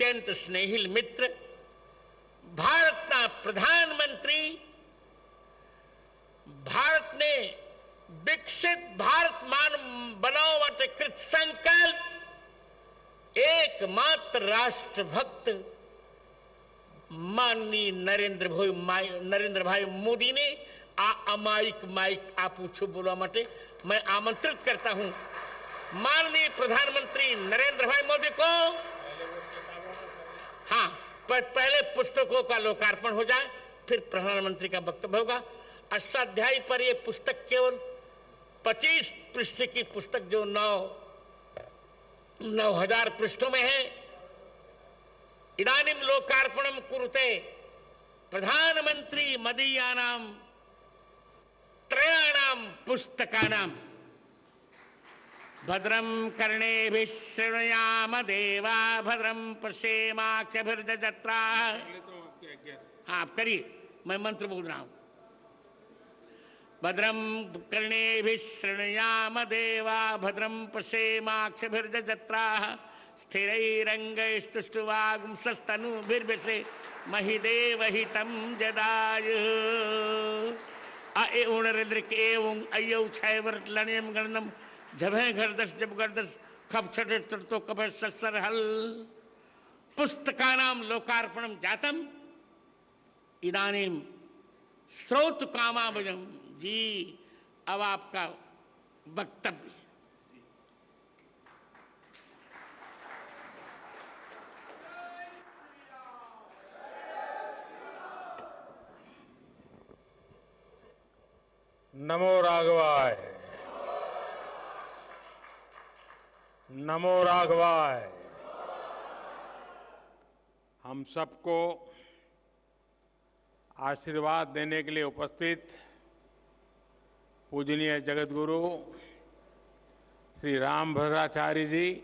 અત્યંત સ્નેહિલ મિત્ર, ભારતના પ્રધાનમંત્રી, ભારતને વિકસિત ભારત બનાવવા માટે કૃત સંકલ્પ एकमात्र राष्ट्रभक्त माननीय नरेंद्र भाई मोदी ने आ अमायिक माइक आप पूछो बोलवा माटे मैं आमंत्रित करता हूं माननीय प्रधानमंत्री नरेंद्र भाई मोदी को। हाँ, पहले पुस्तकों का लोकार्पण हो जाए, फिर प्रधानमंत्री का वक्तव्य होगा। अष्टाध्यायी पर यह पुस्तक केवल 25 पृष्ठ की पुस्तक जो 9,000 पृष्ठों में है। इदानीं लोकार्पणं कुरुते प्रधानमंत्री मदीयानां त्रयाणां पुस्तकानां। भद्रं कर्णेभिः शृणुयाम देवा भद्रं पश्येमाक्षभिर्यजत्राः। हाँ, आप करिए, मैं मंत्र बोल रहा हूं। भद्रं कर्णेभिः शृणुयाम देवा भद्रं पश्येमाक्षभिर्यजत्राः। स्थिरैरङ्गैस्तुष्टुवागुंसस्तनूभिर्व्यसे महिदेवहितं जदायुः। अउणऋद्रिक एवं अयौ छैवर्लण्यं गणनम जभे घरदश जब गर्दश खप छटे तो कभे सत्सर हल। पुस्तकानां लोकार्पणं जातम् इदानीं श्रोतु कामाभजं। जी, अब आपका वक्तव्य। नमो राघवाय, नमो राघवाय। हम सबको आशीर्वाद देने के लिए उपस्थित पूजनीय जगतगुरु श्री रामभद्राचार्य जी,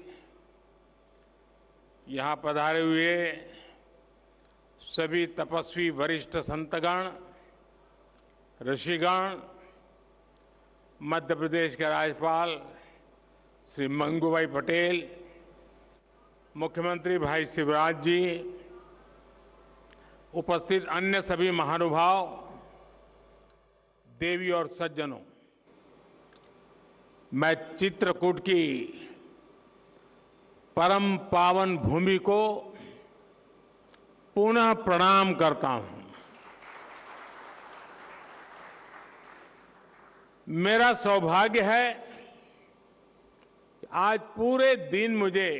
यहाँ पधारे हुए सभी तपस्वी वरिष्ठ संतगण, ऋषिगण, मध्य प्रदेश के राज्यपाल श्री मंगूभाई पटेल, मुख्यमंत्री भाई शिवराज जी, उपस्थित अन्य सभी महानुभाव, देवी और सज्जनों, मैं चित्रकूट की परम पावन भूमि को पुनः प्रणाम करता हूं। मेरा सौभाग्य है कि आज पूरे दिन मुझे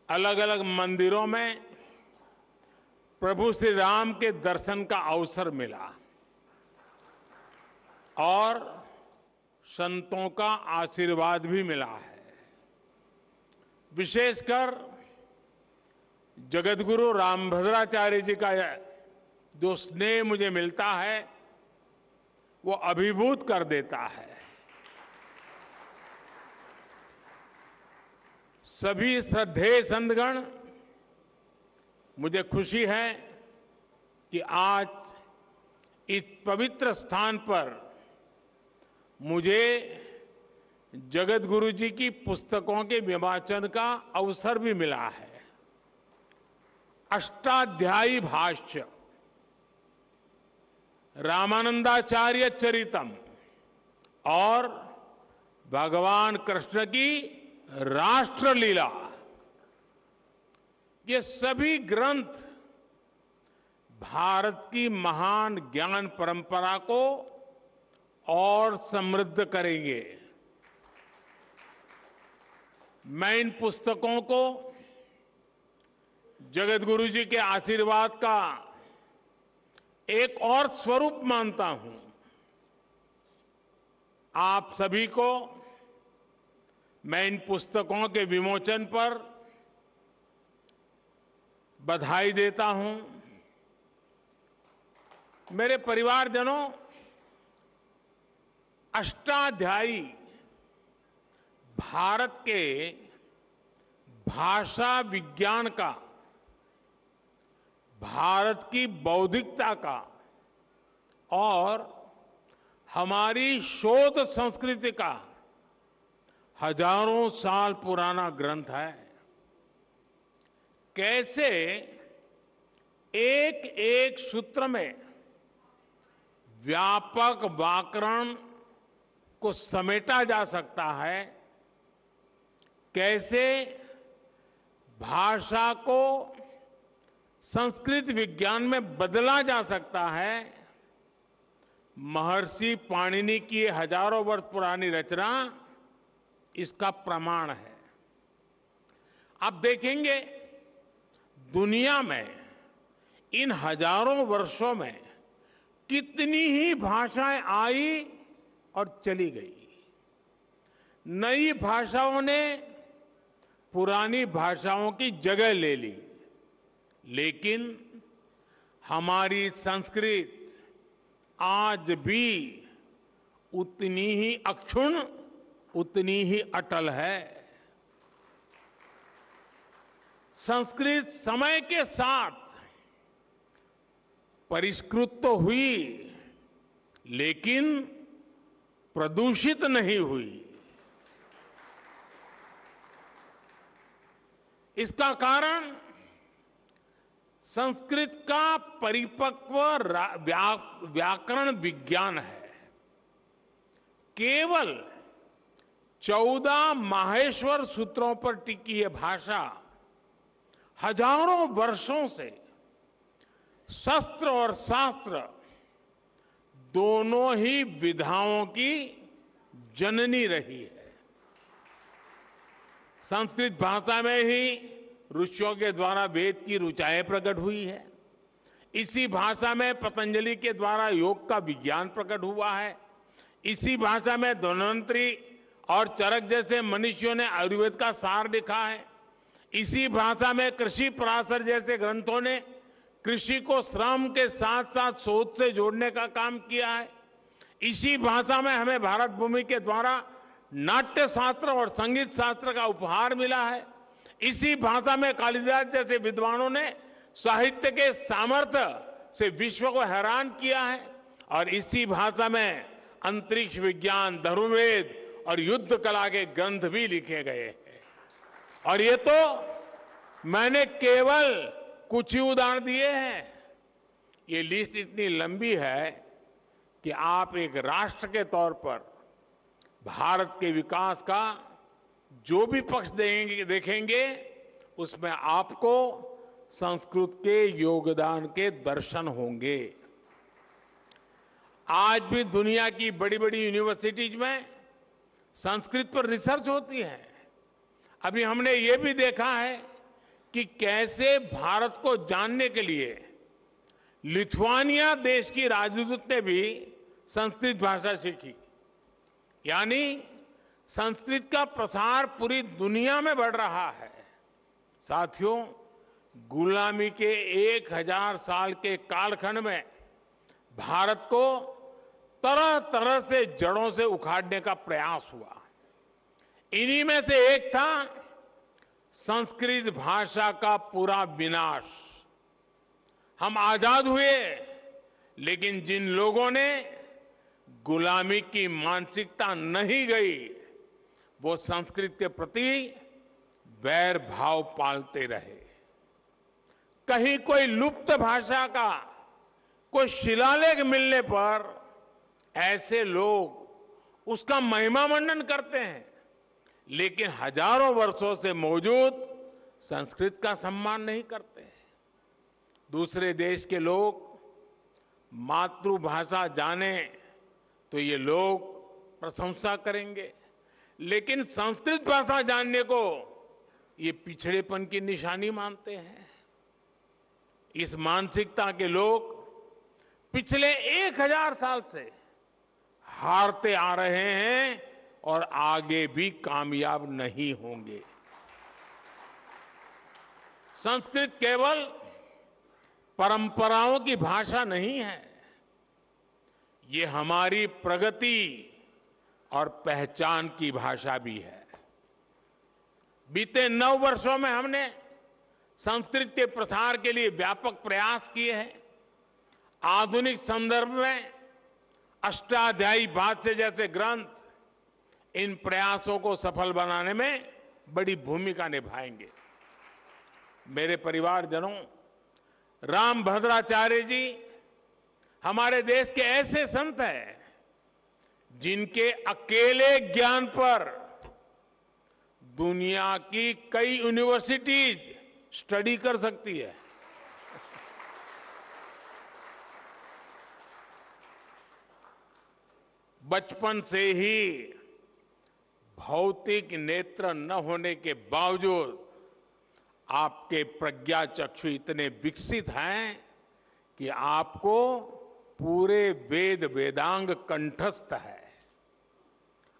अलग अलग मंदिरों में प्रभु श्री राम के दर्शन का अवसर मिला और संतों का आशीर्वाद भी मिला है। विशेषकर जगतगुरु रामभद्राचार्य जी का जो स्नेह मुझे मिलता है वो अभिभूत कर देता है। सभी श्रद्धेय संतगण, मुझे खुशी है कि आज इस पवित्र स्थान पर मुझे जगतगुरु जी की पुस्तकों के विवाचन का अवसर भी मिला है। अष्टाध्यायी भाष्य, रामानंदाचार्य चरितम और भगवान कृष्ण की राष्ट्रलीला, ये सभी ग्रंथ भारत की महान ज्ञान परंपरा को और समृद्ध करेंगे। मैं इन पुस्तकों को जगतगुरु जी के आशीर्वाद का एक और स्वरूप मानता हूं। आप सभी को मैं इन पुस्तकों के विमोचन पर बधाई देता हूं। मेरे परिवारजनों, अष्टाध्यायी भारत के भाषा विज्ञान का, भारत की बौद्धिकता का और हमारी शोध संस्कृति का हजारों साल पुराना ग्रंथ है। कैसे एक एक सूत्र में व्यापक व्याकरण को समेटा जा सकता है, कैसे भाषा को संस्कृत विज्ञान में बदला जा सकता है, महर्षि पाणिनि की हजारों वर्ष पुरानी रचना इसका प्रमाण है। आप देखेंगे दुनिया में इन हजारों वर्षों में कितनी ही भाषाएं आई और चली गई। नई भाषाओं ने पुरानी भाषाओं की जगह ले ली, लेकिन हमारी संस्कृत आज भी उतनी ही अक्षुण्ण, उतनी ही अटल है। संस्कृत समय के साथ परिष्कृत तो हुई, लेकिन प्रदूषित नहीं हुई। इसका कारण संस्कृत का परिपक्व व्याकरण विज्ञान है। केवल 14 माहेश्वर सूत्रों पर टिकी यह भाषा हजारों वर्षों से शस्त्र और शास्त्र दोनों ही विधाओं की जननी रही है। संस्कृत भाषा में ही ऋषियों के द्वारा वेद की ऋचाएं प्रकट हुई है। इसी भाषा में पतंजलि के द्वारा योग का विज्ञान प्रकट हुआ है। इसी भाषा में धन्वंतरी और चरक जैसे मनुष्यों ने आयुर्वेद का सार लिखा है। इसी भाषा में कृषि पराशर जैसे ग्रंथों ने कृषि को श्रम के साथ साथ शोध से जोड़ने का काम किया है। इसी भाषा में हमें भारत भूमि के द्वारा नाट्य शास्त्र और संगीत शास्त्र का उपहार मिला है। इसी भाषा में कालिदास जैसे विद्वानों ने साहित्य के सामर्थ्य से विश्व को हैरान किया है। और इसी भाषा में अंतरिक्ष विज्ञान, धनुर्वेद और युद्ध कला के ग्रंथ भी लिखे गए हैं। और ये तो मैंने केवल कुछ ही उदाहरण दिए हैं। ये लिस्ट इतनी लंबी है कि आप एक राष्ट्र के तौर पर भारत के विकास का जो भी पक्ष देखेंगे उसमें आपको संस्कृत के योगदान के दर्शन होंगे। आज भी दुनिया की बड़ी बड़ी यूनिवर्सिटीज में संस्कृत पर रिसर्च होती है। अभी हमने ये भी देखा है कि कैसे भारत को जानने के लिए लिथुआनिया देश की राजदूत ने भी संस्कृत भाषा सीखी। यानी संस्कृत का प्रसार पूरी दुनिया में बढ़ रहा है। साथियों, गुलामी के 1000 साल के कालखंड में भारत को तरह तरह से जड़ों से उखाड़ने का प्रयास हुआ। इन्हीं में से एक था संस्कृत भाषा का पूरा विनाश। हम आजाद हुए, लेकिन जिन लोगों ने गुलामी की मानसिकता नहीं गई, वो संस्कृत के प्रति वैर भाव पालते रहे। कहीं कोई लुप्त भाषा का कोई शिलालेख मिलने पर ऐसे लोग उसका महिमा मंडन करते हैं, लेकिन हजारों वर्षों से मौजूद संस्कृत का सम्मान नहीं करते। दूसरे देश के लोग मातृभाषा जाने तो ये लोग प्रशंसा करेंगे, लेकिन संस्कृत भाषा जानने को ये पिछड़ेपन की निशानी मानते हैं। इस मानसिकता के लोग पिछले 1000 साल से हारते आ रहे हैं और आगे भी कामयाब नहीं होंगे। संस्कृत केवल परंपराओं की भाषा नहीं है, ये हमारी प्रगति और पहचान की भाषा भी है। बीते 9 वर्षों में हमने संस्कृत के प्रसार के लिए व्यापक प्रयास किए हैं। आधुनिक संदर्भ में अष्टाध्यायी भाष्य जैसे ग्रंथ इन प्रयासों को सफल बनाने में बड़ी भूमिका निभाएंगे। मेरे परिवारजनों, रामभद्राचार्य जी हमारे देश के ऐसे संत हैं जिनके अकेले ज्ञान पर दुनिया की कई यूनिवर्सिटीज स्टडी कर सकती है। बचपन से ही भौतिक नेत्र न होने के बावजूद आपके प्रज्ञा चक्षु इतने विकसित हैं कि आपको पूरे वेद वेदांग कंठस्थ है।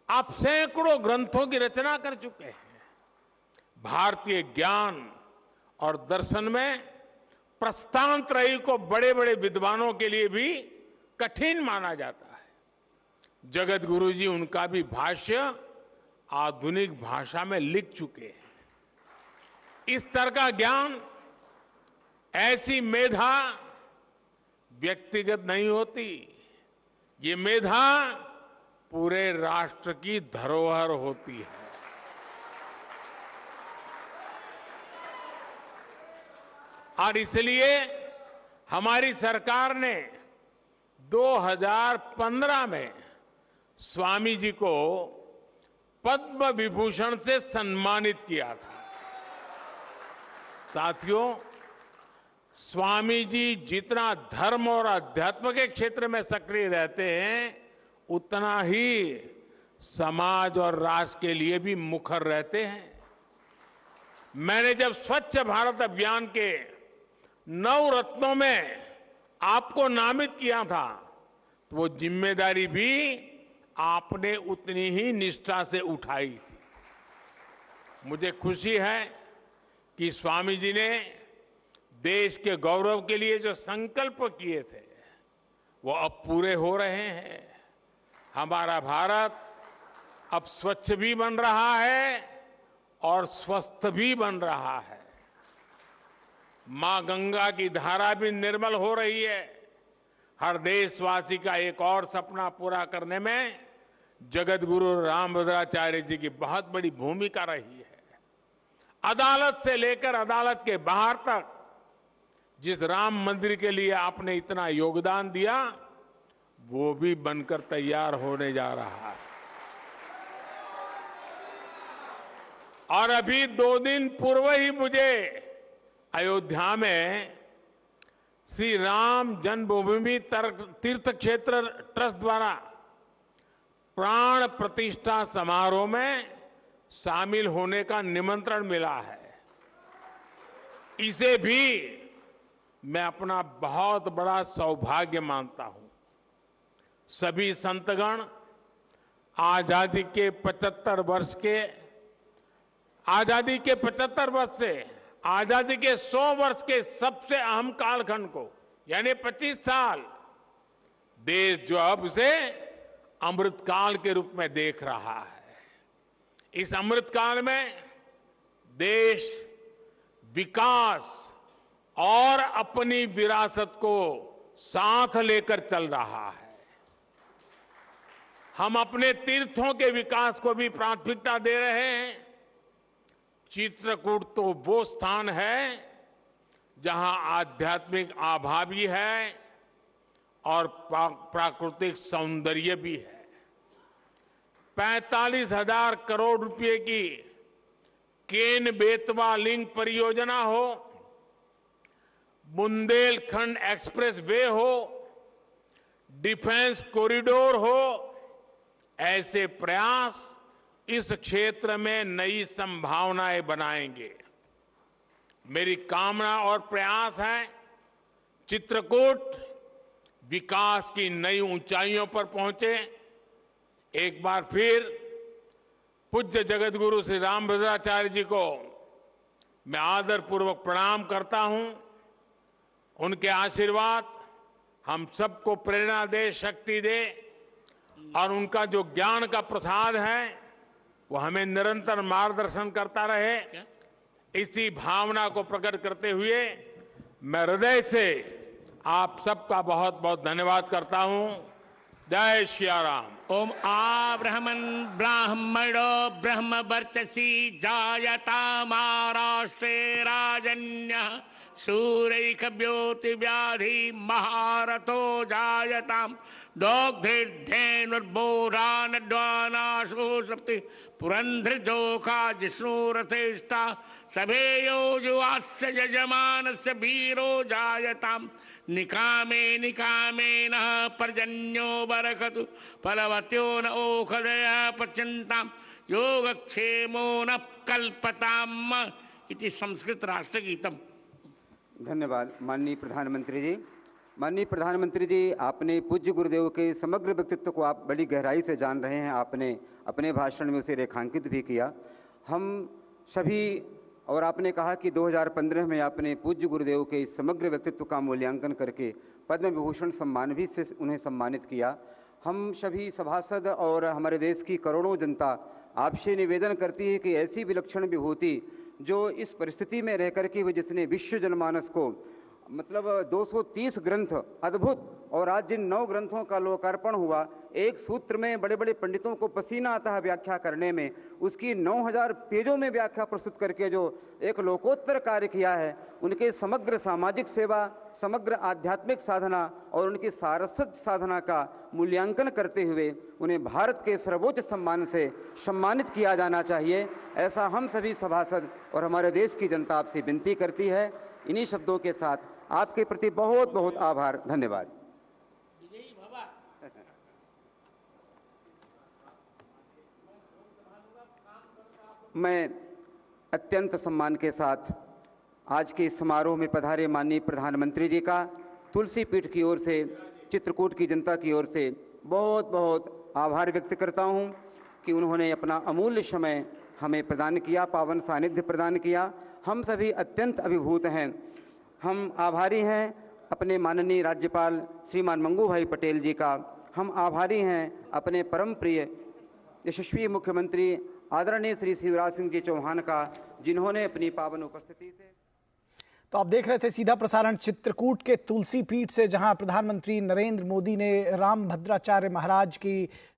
आप सैकड़ों ग्रंथों की रचना कर चुके हैं। भारतीय ज्ञान और दर्शन में प्रस्थानत्रयी को बड़े बड़े विद्वानों के लिए भी कठिन माना जाता है। जगत गुरु जी उनका भी भाष्य आधुनिक भाषा में लिख चुके हैं। इस तरह का ज्ञान, ऐसी मेधा व्यक्तिगत नहीं होती, ये मेधा पूरे राष्ट्र की धरोहर होती है। और इसलिए हमारी सरकार ने 2015 में स्वामी जी को पद्म विभूषण से सम्मानित किया था। साथियों, स्वामी जी जितना धर्म और अध्यात्म के क्षेत्र में सक्रिय रहते हैं, उतना ही समाज और राष्ट्र के लिए भी मुखर रहते हैं। मैंने जब स्वच्छ भारत अभियान के 9 रत्नों में आपको नामित किया था, तो वो जिम्मेदारी भी आपने उतनी ही निष्ठा से उठाई थी। मुझे खुशी है कि स्वामी जी ने देश के गौरव के लिए जो संकल्प किए थे वो अब पूरे हो रहे हैं। हमारा भारत अब स्वच्छ भी बन रहा है और स्वस्थ भी बन रहा है। मां गंगा की धारा भी निर्मल हो रही है। हर देशवासी का एक और सपना पूरा करने में जगत गुरु रामभद्राचार्य जी की बहुत बड़ी भूमिका रही है। अदालत से लेकर अदालत के बाहर तक जिस राम मंदिर के लिए आपने इतना योगदान दिया, वो भी बनकर तैयार होने जा रहा है। और अभी 2 दिन पूर्व ही मुझे अयोध्या में श्री राम जन्मभूमि तीर्थ क्षेत्र ट्रस्ट द्वारा प्राण प्रतिष्ठा समारोह में शामिल होने का निमंत्रण मिला है। इसे भी मैं अपना बहुत बड़ा सौभाग्य मानता हूं। सभी संतगण आजादी के 75 वर्ष से आजादी के 100 वर्ष के सबसे अहम कालखंड को, यानी 25 साल, देश जो अब उसे अमृतकाल के रूप में देख रहा है। इस अमृतकाल में देश विकास और अपनी विरासत को साथ लेकर चल रहा है। हम अपने तीर्थों के विकास को भी प्राथमिकता दे रहे हैं। चित्रकूट तो वो स्थान है जहां आध्यात्मिक आभा भी है और प्राकृतिक सौंदर्य भी है। 45,000 करोड़ रुपए की केन बेतवा लिंक परियोजना हो, बुंदेलखंड एक्सप्रेस वे हो, डिफेंस कॉरिडोर हो, ऐसे प्रयास इस क्षेत्र में नई संभावनाएं बनाएंगे। मेरी कामना और प्रयास है चित्रकूट विकास की नई ऊंचाइयों पर पहुंचे। एक बार फिर पूज्य जगत गुरु श्री रामभद्राचार्य जी को मैं आदरपूर्वक प्रणाम करता हूं। उनके आशीर्वाद हम सबको प्रेरणा दे, शक्ति दे, और उनका जो ज्ञान का प्रसाद है वो हमें निरंतर मार्गदर्शन करता रहे। इसी भावना को प्रकट करते हुए मैं हृदय से आप सबका बहुत बहुत धन्यवाद करता हूं। जय श्री राम। ओम आब्रह्मन् ब्राह्मणो ब्रह्म वर्चसी जायता महाराष्ट्रे राजन्यः सूरैकव्योति व्याधि महारथो जायताम दोग्धिर्धेनुर्बोधानड्वानाशो सप्ति पुरंध्रजोखा जिष्णुरथेष्टा सभेयो जुवास्य यजमानस्य वीरो जायताम निकामे निकामे न पर्जन्यो बरकतु फलवत्यो न ओखदय पच्यन्ताम योगक्षेमो न कल्पताम इति संस्कृत राष्ट्रगीतम। धन्यवाद माननीय प्रधानमंत्री जी। माननीय प्रधानमंत्री जी, आपने पूज्य गुरुदेव के समग्र व्यक्तित्व को आप बड़ी गहराई से जान रहे हैं। आपने अपने भाषण में उसे रेखांकित भी किया। हम सभी, और आपने कहा कि 2015 में आपने पूज्य गुरुदेव के इस समग्र व्यक्तित्व का मूल्यांकन करके पद्म विभूषण सम्मान भी से उन्हें सम्मानित किया। हम सभी सभासद और हमारे देश की करोड़ों जनता आपसे निवेदन करती है कि ऐसी विलक्षण विभूति जो इस परिस्थिति में रह कर के वो जिसने विश्व जनमानस को मतलब 230 ग्रंथ अद्भुत, और आज जिन 9 ग्रंथों का लोकार्पण हुआ, एक सूत्र में बड़े बड़े पंडितों को पसीना आता है व्याख्या करने में, उसकी 9000 पेजों में व्याख्या प्रस्तुत करके जो एक लोकोत्तर कार्य किया है, उनके समग्र सामाजिक सेवा, समग्र आध्यात्मिक साधना और उनकी सारस्वत साधना का मूल्यांकन करते हुए उन्हें भारत के सर्वोच्च सम्मान से सम्मानित किया जाना चाहिए। ऐसा हम सभी सभासद और हमारे देश की जनता आपसे विनती करती है। इन्हीं शब्दों के साथ आपके प्रति बहुत बहुत आभार, धन्यवाद। मैं अत्यंत सम्मान के साथ आज के इस समारोह में पधारे माननीय प्रधानमंत्री जी का तुलसी पीठ की ओर से, चित्रकूट की जनता की ओर से बहुत बहुत आभार व्यक्त करता हूं कि उन्होंने अपना अमूल्य समय हमें प्रदान किया, पावन सानिध्य प्रदान किया। हम सभी अत्यंत अभिभूत हैं। हम आभारी हैं अपने माननीय राज्यपाल श्रीमान मंगू भाई पटेल जी का। हम आभारी हैं अपने परम प्रिय यशस्वी मुख्यमंत्री आदरणीय श्री शिवराज सिंह जी चौहान का, जिन्होंने अपनी पावन उपस्थिति से। तो आप देख रहे थे सीधा प्रसारण चित्रकूट के तुलसी पीठ से, जहां प्रधानमंत्री नरेंद्र मोदी ने राम भद्राचार्य महाराज की